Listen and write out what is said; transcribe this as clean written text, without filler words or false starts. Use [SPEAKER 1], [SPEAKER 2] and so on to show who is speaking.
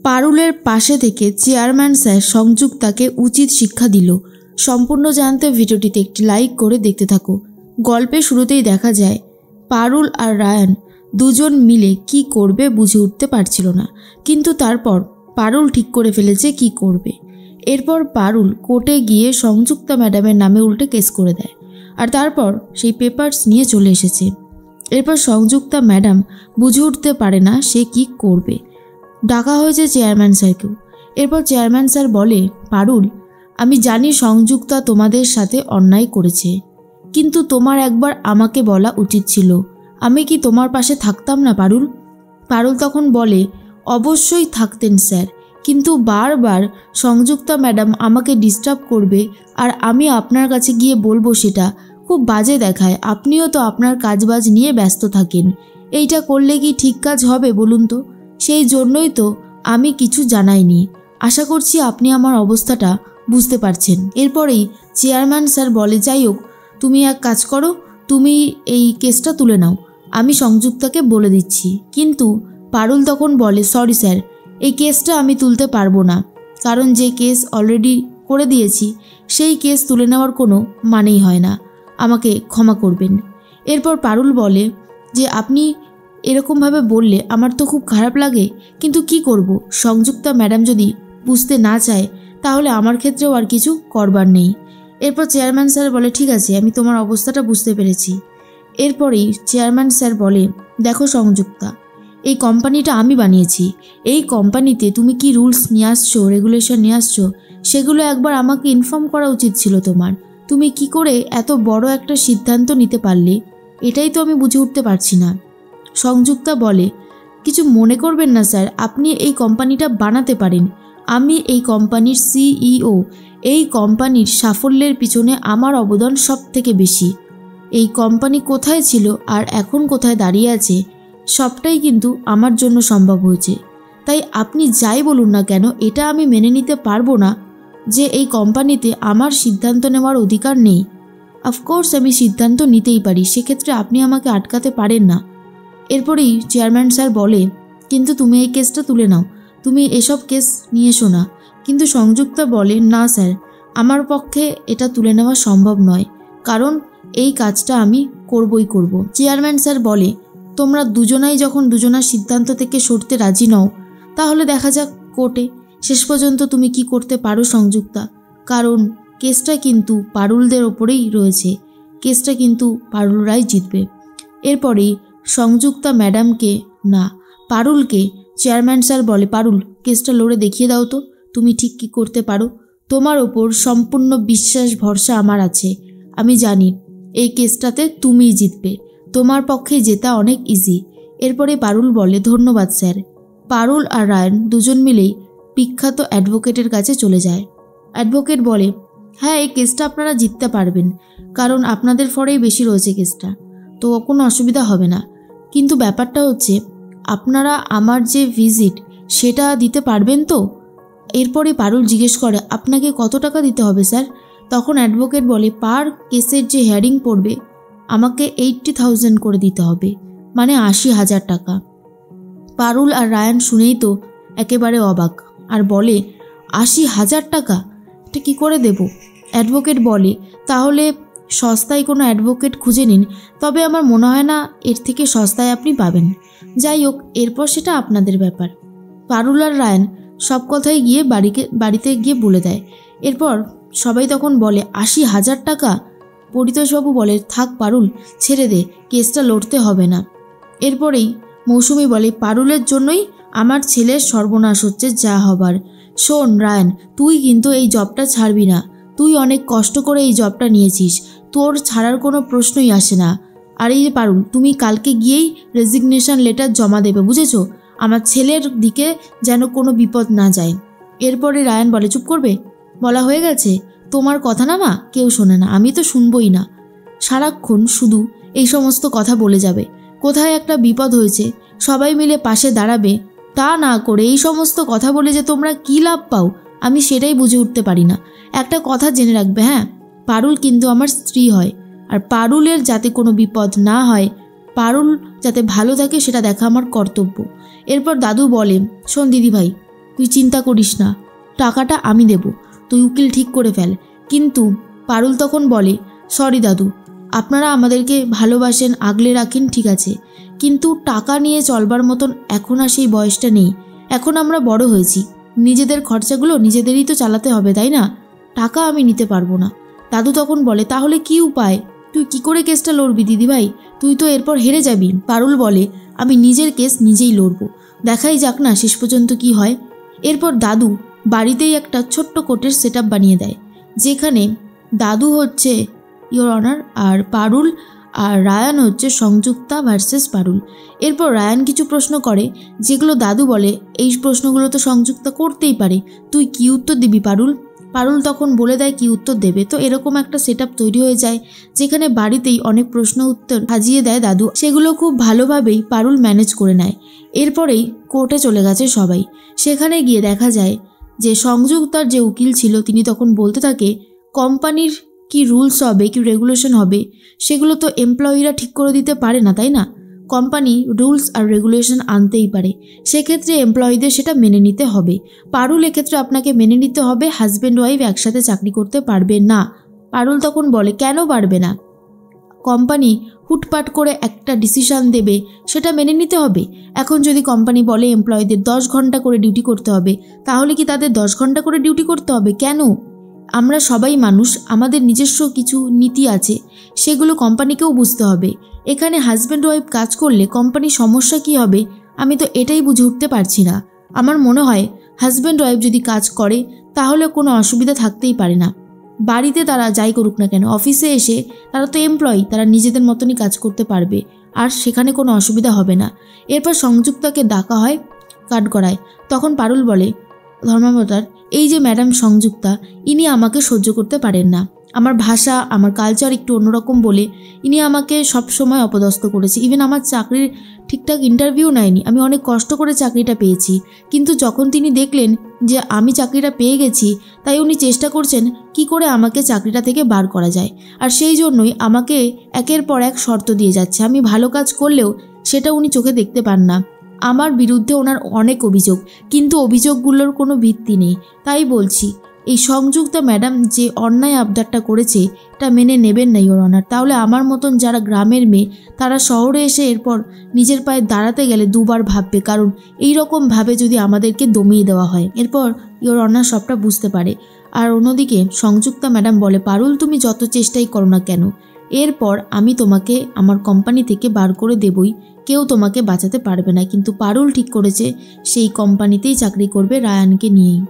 [SPEAKER 1] পারুলের পাশে থেকে chairman sir সংযুক্তাকে উচিত শিক্ষা দিল। সম্পূর্ণ জানতে ভিডিওটিতে একটি লাইক করে দেখতে থাকো। গল্পের শুরুতেই দেখা যায় পারুল আর রায়ান দুজন মিলে কি করবে বুঝে উঠতে পারছিল না, কিন্তু তারপর পারুল ঠিক করে ফেলেছে কি করবে। এরপর পারুল কোর্টে গিয়ে সংযুক্তা ম্যাডামের নামে উল্টে কেস করে দেয়, আর তারপর সেই পেপারস নিয়ে চলে এসেছে। এরপর সংযুক্তা ম্যাডাম বুঝে উঠতে পারে না সে কি করবে। ডাকা হয়েছে চেয়ারম্যান স্যারকেও। এরপর চেয়ারম্যান স্যার বলে, পারুল, আমি জানি সংযুক্তা তোমাদের সাথে অন্যায় করেছে, কিন্তু তোমার একবার আমাকে বলা উচিত ছিল। আমি কি তোমার পাশে থাকতাম না পারুল? পারুল তখন বলে, অবশ্যই থাকতেন স্যার, কিন্তু বারবার সংযুক্তা ম্যাডাম আমাকে ডিস্টার্ব করবে আর আমি আপনার কাছে গিয়ে বলবো সেটা খুব বাজে দেখায়। আপনিও তো আপনার কাজবাজ নিয়ে ব্যস্ত থাকেন, এইটা করলে কি ঠিক কাজ হবে বলুন তো? সেই জন্যই তো আমি কিছু জানাইনি। আশা করছি আপনি আমার অবস্থাটা বুঝতে পারছেন। এরপরেই চেয়ারম্যান স্যার বলে, যাই হোক, তুমি এক কাজ করো, তুমি এই কেসটা তুলে নাও, আমি সংযুক্তাকে বলে দিচ্ছি। কিন্তু পারুল তখন বলে, সরি স্যার, এই কেসটা আমি তুলতে পারবো না, কারণ যে কেস অলরেডি করে দিয়েছি সেই কেস তুলে নেওয়ার কোনো মানেই হয় না, আমাকে ক্ষমা করবেন। এরপর পারুল বলে যে আপনি এরকমভাবে বললে আমার তো খুব খারাপ লাগে, কিন্তু কি করব, সংযুক্তা ম্যাডাম যদি বুঝতে না চায় তাহলে আমার ক্ষেত্রেও আর কিছু করবার নেই। এরপর চেয়ারম্যান স্যার বলে, ঠিক আছে, আমি তোমার অবস্থাটা বুঝতে পেরেছি। এরপরেই চেয়ারম্যান স্যার বলে, দেখো সংযুক্তা, এই কোম্পানিটা আমি বানিয়েছি, এই কোম্পানিতে তুমি কি রুলস নিয়ে আসছো, রেগুলেশন নিয়ে আসছো, সেগুলো একবার আমাকে ইনফর্ম করা উচিত ছিল তোমার। তুমি কি করে এত বড় একটা সিদ্ধান্ত নিতে পারলে, এটাই তো আমি বুঝে উঠতে পারছি না। সংযুক্তা বলে, কিছু মনে করবেন না স্যার, আপনি এই কোম্পানিটা বানাতে পারেন, আমি এই কোম্পানির সিইও, এই কোম্পানির সাফল্যের পিছনে আমার অবদান সব থেকে বেশি। এই কোম্পানি কোথায় ছিল আর এখন কোথায় দাঁড়িয়ে আছে সবটাই কিন্তু আমার জন্য সম্ভব হয়েছে। তাই আপনি যাই বলুন না কেন, এটা আমি মেনে নিতে পারবো না যে এই কোম্পানিতে আমার সিদ্ধান্ত নেওয়ার অধিকার নেই। অফকোর্স আমি সিদ্ধান্ত নিতেই পারি, সেক্ষেত্রে আপনি আমাকে আটকাতে পারেন না। এরপরেই চেয়ারম্যান স্যার বলে, কিন্তু তুমি এই কেসটা তুলে নাও, তুমি এসব কেস নিয়ে এসো না। কিন্তু সংযুক্তা বলে, না স্যার, আমার পক্ষে এটা তুলে নেওয়া সম্ভব নয়, কারণ এই কাজটা আমি করবই করব। চেয়ারম্যান স্যার বলে, তোমরা দুজনাই যখন দুজনার সিদ্ধান্ত থেকে সরতে রাজি নও, তাহলে দেখা যাক কোর্টে শেষ পর্যন্ত তুমি কি করতে পারো সংযুক্তা, কারণ কেসটা কিন্তু পারুলদের ওপরেই রয়েছে, কেসটা কিন্তু পারুলরাই জিতবে। এরপরেই সংযুক্তা ম্যাডামকে না, পারুলকে চেয়ারম্যান স্যার বলে, পারুল, কেসটা লড়ে দেখিয়ে দাও তো, তুমি ঠিক কি করতে পারো। তোমার ওপর সম্পূর্ণ বিশ্বাস ভরসা আমার আছে, আমি জানি এই কেসটাতে তুমিই জিতবে, তোমার পক্ষে জেতা অনেক ইজি। এরপরে পারুল বলে, ধন্যবাদ স্যার। পারুল আর রায়ান দুজন মিলেই বিখ্যাত অ্যাডভোকেটের কাছে চলে যায়। অ্যাডভোকেট বলে, হ্যাঁ, এই কেসটা আপনারা জিততে পারবেন, কারণ আপনাদের ফরেই বেশি রয়েছে কেসটা, তো কোনো অসুবিধা হবে না। কিন্তু ব্যাপারটা হচ্ছে, আপনারা আমার যে ভিজিট সেটা দিতে পারবেন তো? এরপরে পারুল জিজ্ঞেস করে, আপনাকে কত টাকা দিতে হবে স্যার? তখন অ্যাডভোকেট বলে, পার কেসের যে হেয়ারিং পড়বে আমাকে 80,000 করে দিতে হবে, মানে 80,000 টাকা। পারুল আর রায়ান শুনেই তো একেবারে অবাক, আর বলে, 80,000 টাকা, এটা কী করে দেব? অ্যাডভোকেট বলে, তাহলে সস্তায় কোনো অ্যাডভোকেট খুঁজে নিন, তবে আমার মনে হয় না এর থেকে সস্তায় আপনি পাবেন। যাই হোক, এরপর সেটা আপনাদের ব্যাপার। পারুল আর রায়ান সব কথাই গিয়ে বাড়িতে গিয়ে বলে দেয়। এরপর সবাই তখন বলে, 80,000 টাকা? পরিতোষবাবু বলে, থাক পারুল, ছেড়ে দে, কেসটা লড়তে হবে না। এরপরেই মৌসুমি বলে, পারুলের জন্যই আমার ছেলের সর্বনাশ হচ্ছে যা হবার। শোন রায়ান, তুই কিন্তু এই জবটা ছাড়বি না, তুই অনেক কষ্ট করে এই জবটা নিয়েছিস, তোর ছাড়ার কোনো প্রশ্নই আসে না। আর এই যে পারুল, তুমি কালকে গিয়েই রেজিগনেশন লেটার জমা দেবে, বুঝেছো? আমার ছেলের দিকে যেন কোনো বিপদ না যায়। এরপরে রায়ান বলে, চুপ করবে, বলা হয়ে গেছে, তোমার কথা না মা কেউ শোনে না, আমি তো শুনবই না, সারাক্ষণ শুধু এই সমস্ত কথা বলে যাবে। কোথায় একটা বিপদ হয়েছে সবাই মিলে পাশে দাঁড়াবে, তা না করে এই সমস্ত কথা বলে যে তোমরা কী লাভ পাও আমি সেটাই বুঝে উঠতে পারি না। একটা কথা জেনে রাখবে, হ্যাঁ, পারুল কিন্তু আমার স্ত্রী হয়, আর পারুলের যাতে কোনো বিপদ না হয়, পারুল যাতে ভালো থাকে সেটা দেখা আমার কর্তব্য। এরপর দাদু বলে, শোন দিদিভাই, তুই চিন্তা করিস না, টাকাটা আমি দেব, তুই উকিল ঠিক করে ফেল। কিন্তু পারুল তখন বলে, সরি দাদু, আপনারা আমাদেরকে ভালোবাসেন, আগলে রাখেন, ঠিক আছে, কিন্তু টাকা নিয়ে চলবার মতন এখন আর সেই বয়সটা নেই। এখন আমরা বড় হয়েছি, নিজেদের খরচাগুলো নিজেদেরই তো চালাতে হবে, তাই না? টাকা আমি নিতে পারবো না। দাদু তখন বলে, তাহলে কি উপায়? তুই কি করে কেসটা লড়বি দিদিভাই? তুই তো এরপর হেরে যাবি। পারুল বলে, আমি নিজের কেস নিজেই লড়বো, দেখাই যাক না শেষ পর্যন্ত কি হয়। এরপর দাদু বাড়িতেই একটা ছোট্ট কোর্টের সেট আপ বানিয়ে দেয়, যেখানে দাদু হচ্ছে ইওর অনার আর পারুল আর রায়ান হচ্ছে সংযুক্তা ভার্সেস পারুল। এরপর রায়ান কিছু প্রশ্ন করে, যেগুলো দাদু বলে এই প্রশ্নগুলো তো সংযুক্তা করতেই পারে, তুই কি উত্তর দিবি পারুল? পারুল তখন বলে দেয় কি উত্তর দেবে। তো এরকম একটা সেট আপ তৈরি হয়ে যায়, যেখানে বাড়িতেই অনেক প্রশ্ন উত্তর সাজিয়ে দেয় দাদু। সেগুলো খুব ভালোভাবেই পারুল ম্যানেজ করে নেয়। এরপরেই কোর্টে চলে গেছে সবাই। সেখানে গিয়ে দেখা যায় যে সংযুক্তার যে উকিল ছিল তিনি তখন বলতে থাকে, কোম্পানির কি রুলস হবে, কি রেগুলেশন হবে, সেগুলো তো এমপ্লয়িরা ঠিক করে দিতে পারে না, তাই না? কোম্পানি রুলস আর রেগুলেশন আনতেই পারে, সেক্ষেত্রে এমপ্লয়িদের সেটা মেনে নিতে হবে। পারুল এক্ষেত্রে আপনাকে মেনে নিতে হবে, হাজব্যান্ড ওয়াইফ একসাথে চাকরি করতে পারবে না। পারুল তখন বলে, কেন পারবে না? কোম্পানি হুটপাট করে একটা ডিসিশন দেবে, সেটা মেনে নিতে হবে। এখন যদি কোম্পানি বলে এমপ্লয়িদের 10 ঘন্টা করে ডিউটি করতে হবে, তাহলে কি তাদের 10 ঘন্টা করে ডিউটি করতে হবে? কেন? আমরা সবাই মানুষ, আমাদের নিজস্ব কিছু নীতি আছে, সেগুলো কোম্পানিকেও বুঝতে হবে। এখানে হাজব্যান্ড ওয়াইফ কাজ করলে কোম্পানির সমস্যা কি হবে, আমি তো এটাই বুঝে উঠতে পারছি না। আমার মনে হয় হাজব্যান্ড ওয়াইফ যদি কাজ করে তাহলে কোনো অসুবিধা থাকতেই পারে না। বাড়িতে তারা যাই করুক না কেন, অফিসে এসে তারা তো এমপ্লয়ি, তারা নিজেদের মতনই কাজ করতে পারবে, আর সেখানে কোনো অসুবিধা হবে না। এরপর সংযুক্তাকে ডাকা হয় কাঠগড়ায়। তখন পারুল বলে, ধর্মাবতার, এই যে ম্যাডাম সংযুক্তা, ইনি আমাকে সহ্য করতে পারেন না। আমার ভাষা, আমার কালচার একটু অন্যরকম বলে ইনি আমাকে সব সময় অপদস্থ করেছে। ইভেন আমার চাকরির ঠিকঠাক ইন্টারভিউ নেয়নি, আমি অনেক কষ্ট করে চাকরিটা পেয়েছি। কিন্তু যখন তিনি দেখলেন যে আমি চাকরিটা পেয়ে গেছি, তাই উনি চেষ্টা করছেন কি করে আমাকে চাকরিটা থেকে বার করা যায়। আর সেই জন্যই আমাকে একের পর এক শর্ত দিয়ে যাচ্ছে। আমি ভালো কাজ করলেও সেটা উনি চোখে দেখতে পান না। আমার বিরুদ্ধে ওনার অনেক অভিযোগ, কিন্তু অভিযোগগুলোর কোনো ভিত্তি নেই। তাই বলছি, এই সংযুক্তা ম্যাডাম যে অন্যায় আবদারটা করেছে এটা মেনে নেবেন না ইওর অনার। তাহলে আমার মতন যারা গ্রামের মেয়ে, তারা শহরে এসে এরপর নিজের পায়ে দাঁড়াতে গেলে দুবার ভাববে, কারণ এই রকম ভাবে যদি আমাদেরকে দমিয়ে দেওয়া হয়। এরপর ইওর অনার সবটা বুঝতে পারে। আর অন্যদিকে সংযুক্তা ম্যাডাম বলে, পারুল তুমি যত চেষ্টাই করো না কেন, এরপর আমি তোমাকে আমার কোম্পানি থেকে বার করে দেবই, কেউ তোমাকে বাঁচাতে পারবে না। কিন্তু পারুল ঠিক করেছে সেই কোম্পানিতেই চাকরি করবে রায়ানকে নিয়েই।